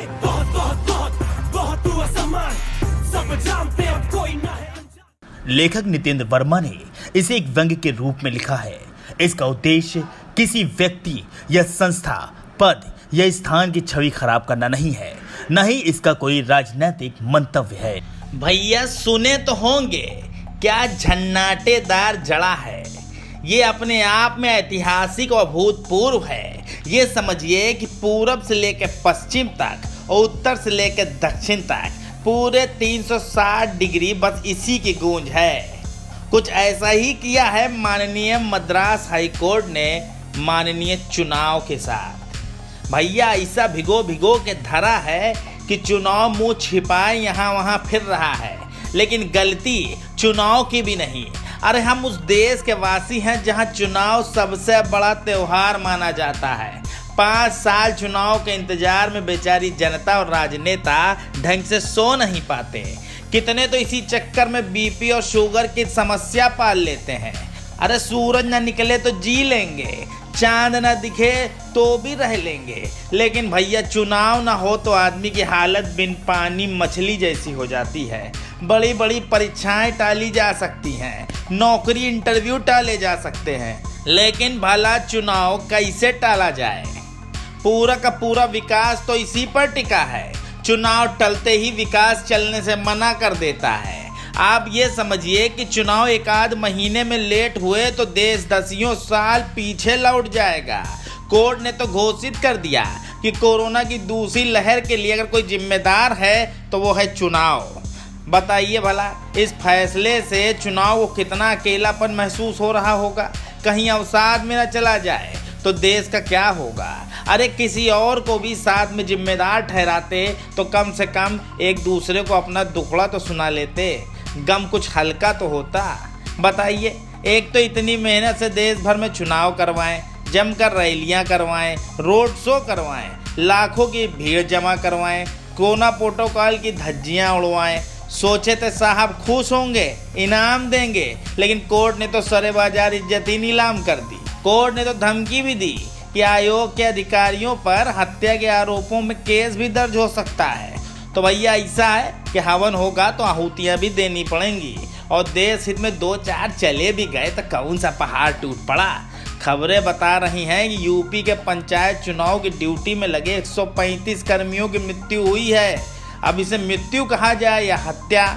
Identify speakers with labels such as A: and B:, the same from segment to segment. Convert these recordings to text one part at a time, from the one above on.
A: बहुत बहुत बहुत बहुत हुआ सम्मान, सब जानते अब कोई ना है अनजान।
B: लेखक नितेंद्र वर्मा ने इसे एक व्यंग्य के रूप में लिखा है। इसका उद्देश्य किसी व्यक्ति या संस्था, पद या स्थान की छवि खराब करना नहीं है, न ही इसका कोई राजनीतिक मंतव्य है।
C: भैया सुने तो होंगे, क्या झन्नाटेदार जड़ा है। ये अपने आप में ऐतिहासिक और भूतपूर्व है। ये समझिए कि पूरब से लेकर पश्चिम तक और उत्तर से लेकर दक्षिण तक पूरे 360 डिग्री बस इसी की गूंज है। कुछ ऐसा ही किया है माननीय मद्रास हाईकोर्ट ने माननीय चुनाव के साथ। भैया ऐसा भिगो भिगो के धरा है कि चुनाव मुंह छिपाए यहाँ वहाँ फिर रहा है, लेकिन गलती चुनाव की भी नहीं। अरे हम उस देश के वासी हैं जहां चुनाव सबसे बड़ा त्योहार माना जाता है। 5 साल चुनाव के इंतजार में बेचारी जनता और राजनेता ढंग से सो नहीं पाते। कितने तो इसी चक्कर में बीपी और शुगर की समस्या पाल लेते हैं। अरे सूरज ना निकले तो जी लेंगे, चांद ना दिखे तो भी रह लेंगे, लेकिन भैया चुनाव ना हो तो आदमी की हालत बिन पानी मछली जैसी हो जाती है। बड़ी बड़ी परीक्षाएं टाली जा सकती हैं, नौकरी इंटरव्यू टाले जा सकते हैं, लेकिन भला चुनाव कैसे टाला जाए। पूरा का पूरा विकास तो इसी पर टिका है। चुनाव टलते ही विकास चलने से मना कर देता है। आप ये समझिए कि चुनाव एक आध महीने में लेट हुए तो देश दसियों साल पीछे लौट जाएगा। कोर्ट ने तो घोषित कर दिया कि कोरोना की दूसरी लहर के लिए अगर कोई जिम्मेदार है तो वो है चुनाव। बताइए भला इस फैसले से चुनाव को कितना अकेलापन महसूस हो रहा होगा। कहीं अवसाद में न चला जाए तो देश का क्या होगा। अरे किसी और को भी साथ में जिम्मेदार ठहराते तो कम से कम एक दूसरे को अपना दुखड़ा तो सुना लेते, गम कुछ हल्का तो होता। बताइए, एक तो इतनी मेहनत से देश भर में चुनाव करवाएं, जमकर रैलियां करवाएं, रोड शो करवाएं, लाखों की भीड़ जमा करवाएं, कोरोना प्रोटोकॉल की धज्जियां उड़वाएं। सोचे थे साहब खुश होंगे, इनाम देंगे, लेकिन कोर्ट ने तो सरे बाजार इज्जत ही नीलाम कर दी। कोर्ट ने तो धमकी भी दी कि आयोग के अधिकारियों पर हत्या के आरोपों में केस भी दर्ज हो सकता है। तो भैया ऐसा है कि हवन होगा तो आहुतियां भी देनी पड़ेंगी, और देश हित में 2-4 चले भी गए तो कौन सा पहाड़ टूट पड़ा। खबरें बता रही हैं कि यूपी के पंचायत चुनाव की ड्यूटी में लगे 135 कर्मियों की मृत्यु हुई है। अब इसे मृत्यु कहा जाए या हत्या,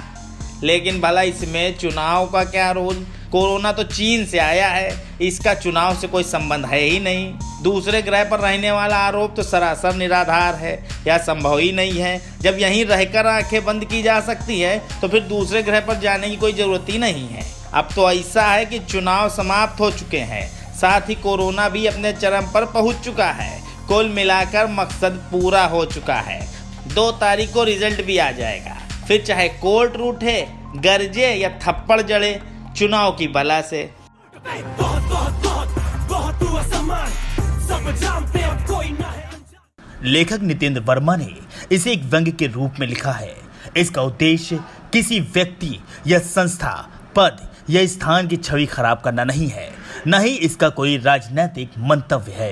C: लेकिन भला इसमें चुनाव का क्या रोल। कोरोना तो चीन से आया है, इसका चुनाव से कोई संबंध है ही नहीं। दूसरे ग्रह पर रहने वाला आरोप तो सरासर निराधार है, यह संभव ही नहीं है। जब यहीं रहकर आंखें बंद की जा सकती है तो फिर दूसरे ग्रह पर जाने की कोई ज़रूरत ही नहीं है। अब तो ऐसा है कि चुनाव समाप्त हो चुके हैं, साथ ही कोरोना भी अपने चरम पर पहुंच चुका है। कुल मिलाकर मकसद पूरा हो चुका है। 2 तारीख को रिजल्ट भी आ जाएगा, फिर चाहे कोर्ट रूठे, गरजे या थप्पड़ जड़े चुनाव की बला से।
A: बहुत बहुत बहुत बहुत हुआ सम्मान, सब जानते अब कोई ना है अनजान।
B: लेखक नितेंद्र वर्मा ने इसे एक व्यंग्य के रूप में लिखा है। इसका उद्देश्य किसी व्यक्ति या संस्था, पद या स्थान की छवि खराब करना नहीं है, न ही इसका कोई राजनीतिक मंतव्य है।